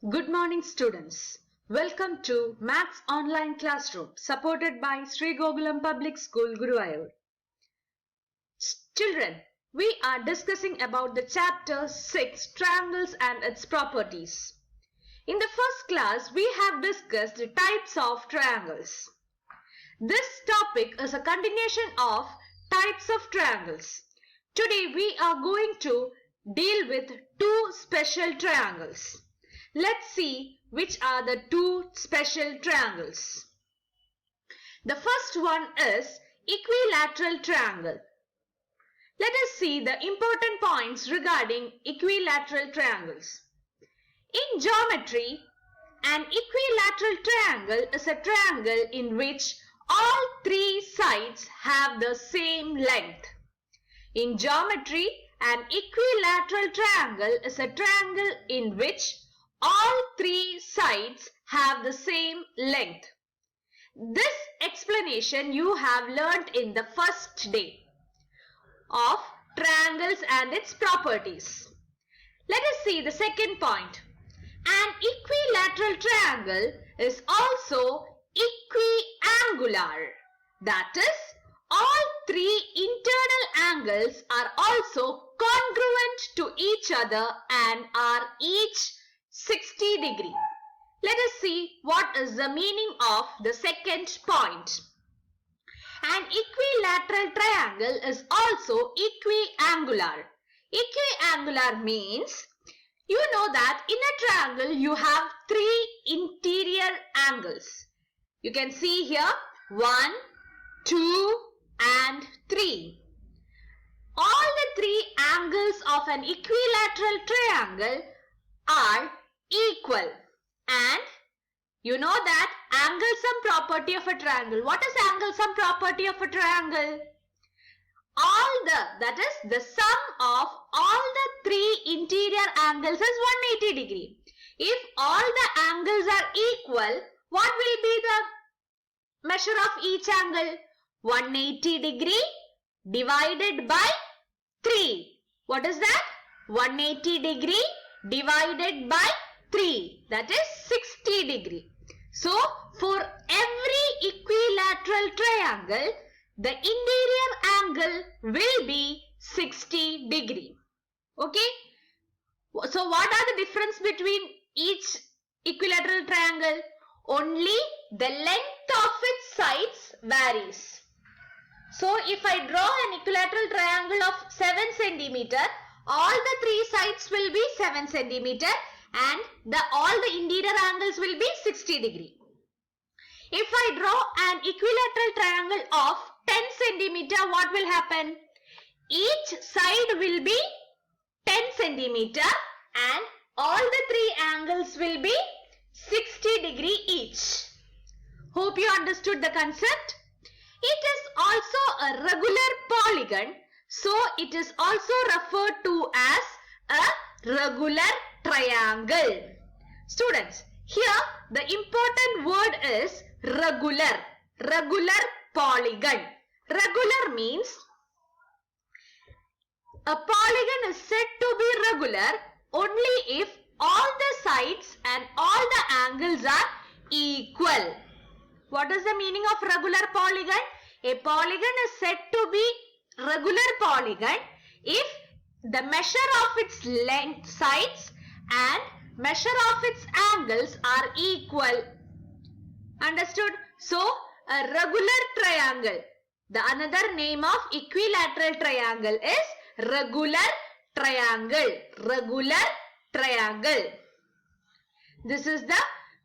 Good morning, students. Welcome to Maths Online Classroom supported by Sri Gokulam Public School, Guruvayur. Children, we are discussing about the chapter 6, Triangles and its properties. In the first class, we have discussed the types of triangles. This topic is a continuation of types of triangles. Today, we are going to deal with two special triangles. Let's see which are the two special triangles. The first one is equilateral triangle. Let us see the important points regarding equilateral triangles. In geometry, an equilateral triangle is a triangle in which all three sides have the same length. In geometry, an equilateral triangle is a triangle in which all three sides have the same length. This explanation you have learnt in the first day of triangles and its properties. Let us see the second point. An equilateral triangle is also equiangular. That is, all three internal angles are also congruent to each other and are each 60 degree. Let us see what is the meaning of the second point. An equilateral triangle is also equiangular. Equiangular means, you know that in a triangle you have three interior angles. You can see here 1, 2 and 3. All the three angles of an equilateral triangle are equal, and you know that angle sum property of a triangle. What is angle sum property of a triangle? That is the sum of all the three interior angles is 180 degree. If all the angles are equal, what will be the measure of each angle? 180 degree divided by 3. What is that? 180 degree divided by 3, that is 60 degree. So, for every equilateral triangle, the interior angle will be 60 degree. Okay? So, what are the difference between each equilateral triangle? Only the length of its sides varies. So, if I draw an equilateral triangle of 7 centimeter, all the three sides will be 7 centimeter and all the interior angles will be 60 degree. If I draw an equilateral triangle of 10 centimeter, what will happen? Each side will be 10 centimeter and all the three angles will be 60 degree each. Hope you understood the concept. It is also a regular polygon. So, it is also referred to as a regular triangle. Students, here the important word is regular. Regular polygon. Regular means a polygon is said to be regular only if all the sides and all the angles are equal. What is the meaning of regular polygon? A polygon is said to be regular polygon if the measure of its length, sides and measure of its angles are equal. Understood? So, a regular triangle. The another name of equilateral triangle is regular triangle. Regular triangle. This is the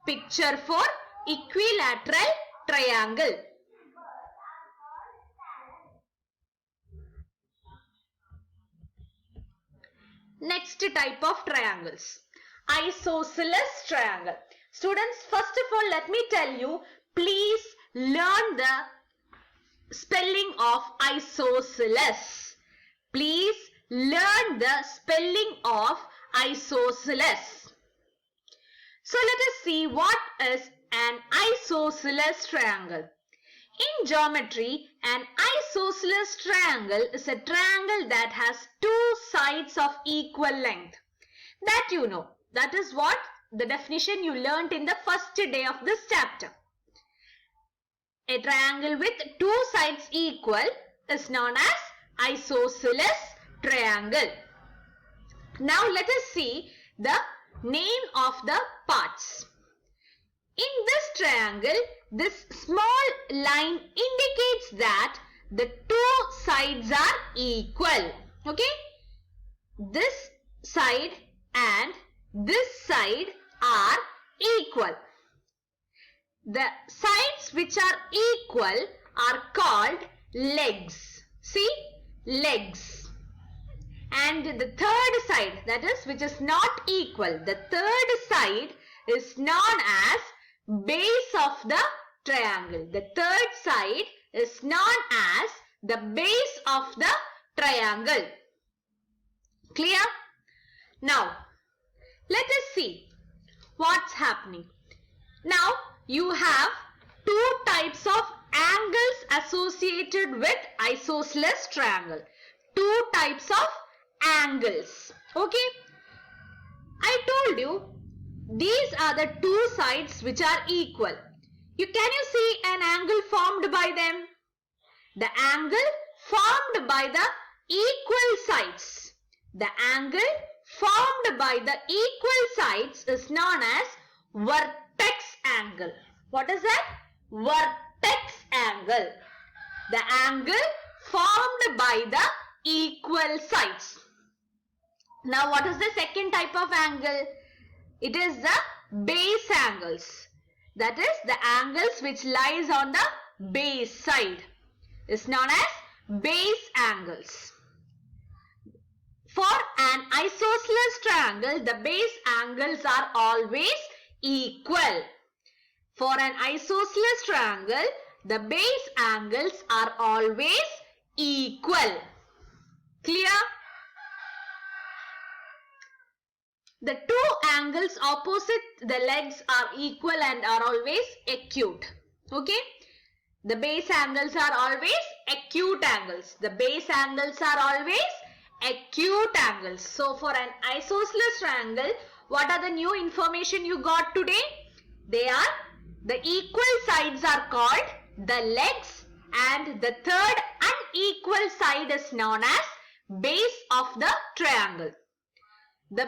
picture for equilateral triangle. Next type of triangles, isosceles triangle. Students, first of all, let me tell you, please learn the spelling of isosceles. Please learn the spelling of isosceles. So, let us see what is an isosceles triangle. In geometry, an isosceles triangle is a triangle that has two sides of equal length. That you know. That is what the definition you learnt in the first day of this chapter. A triangle with two sides equal is known as isosceles triangle. Now let us see the name of the parts. In this triangle, this small line indicates that the two sides are equal. Okay? This side and this side are equal. The sides which are equal are called legs. See? Legs. And the third side, that is, which is not equal, the third side is known as base of the triangle. The third side is known as the base of the triangle. Clear? Now, let us see what's happening. Now, you have two types of angles associated with isosceles triangle. Two types of angles. Okay? I told you these are the two sides which are equal. Can you see an angle formed by them? The angle formed by the equal sides. The angle formed by the equal sides is known as vertex angle. What is that? Vertex angle. The angle formed by the equal sides. Now what is the second type of angle? It is the base angles. That is the angles which lies on the base side is known as base angles. For an isosceles triangle, the base angles are always equal. For an isosceles triangle, the base angles are always equal. Clear? The two angles opposite the legs are equal and are always acute. Okay? The base angles are always acute angles. The base angles are always acute angles. So for an isosceles triangle, what are the new information you got today? They are the equal sides are called the legs and the third unequal side is known as base of the triangle. The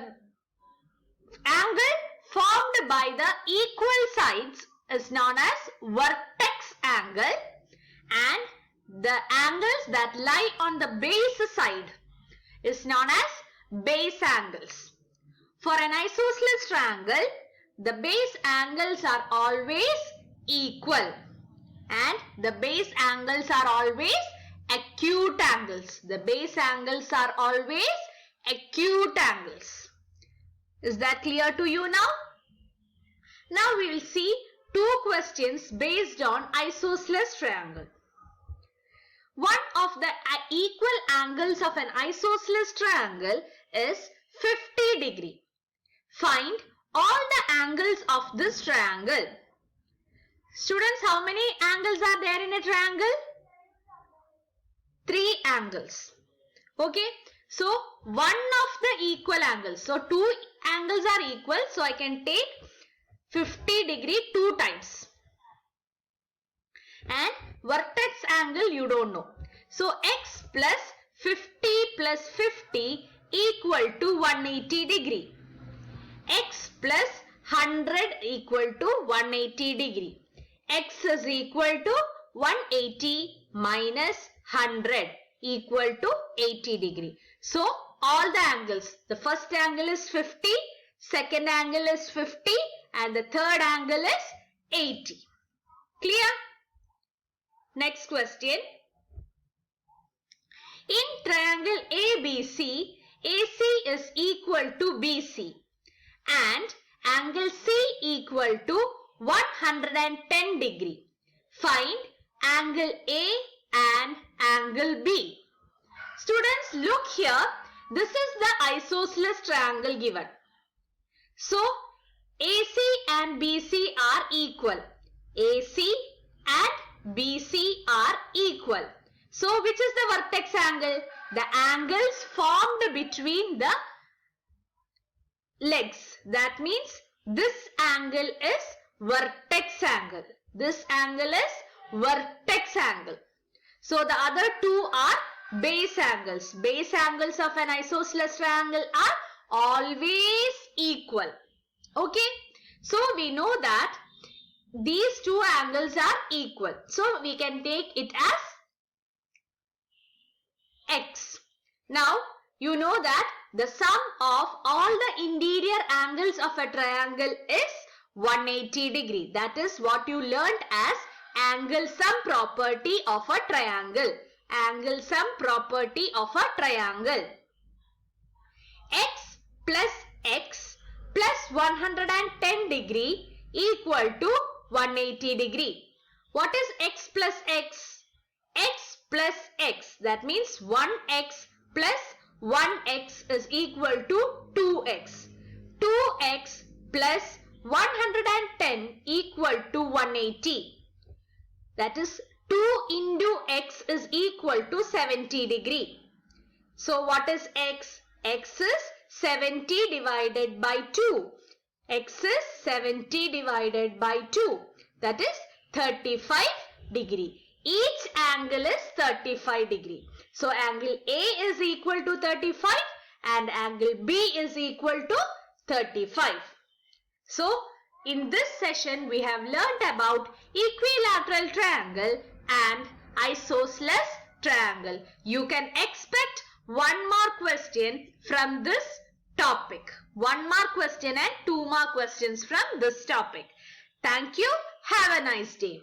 angle formed by the equal sides is known as vertex angle and the angles that lie on the base side is known as base angles. For an isosceles triangle, the base angles are always equal and the base angles are always acute angles. The base angles are always acute angles. Is that clear to you now? Now we will see two questions based on isosceles triangle. One of the equal angles of an isosceles triangle is 50 degree. Find all the angles of this triangle. Students, how many angles are there in a triangle? 3 angles. Okay. So, one of the equal angles. So, two angles are equal. So, I can take 50 degree 2 times. And vertex angle you don't know. So, x plus 50 plus 50 equal to 180 degree. X plus 100 equal to 180 degree. X is equal to 180 minus 100 equal to 80 degree. So, all the angles, the first angle is 50, second angle is 50 and the third angle is 80. Clear? Next question. In triangle ABC, AC is equal to BC and angle C equal to 110 degree. Find angle A and angle B. Students, look here. This is the isosceles triangle given. So, AC and BC are equal. AC and BC are equal. So, which is the vertex angle? The angles formed between the legs. That means This angle is vertex angle. This angle is vertex angle. So the other two are base angles. Base angles of an isosceles triangle are always equal. Okay. So we know that these two angles are equal. So we can take it as x. Now you know that the sum of all the interior angles of a triangle is 180 degree. That is what you learnt as angle sum property of a triangle. Angle sum property of a triangle. X plus 110 degree equal to 180 degree. What is x plus x? X plus x, that means 1x plus 1x is equal to 2x. 2x plus 110 equal to 180. That is 2 into x is equal to 70 degree. So what is x? X is 70 divided by 2. X is 70 divided by 2. That is 35 degree. Each angle is 35 degree. So angle A is equal to 35 and angle B is equal to 35. So in this session we have learnt about equilateral triangle and isosceles triangle. You can expect one more question from this topic. One more question and 2 more questions from this topic. Thank you. Have a nice day.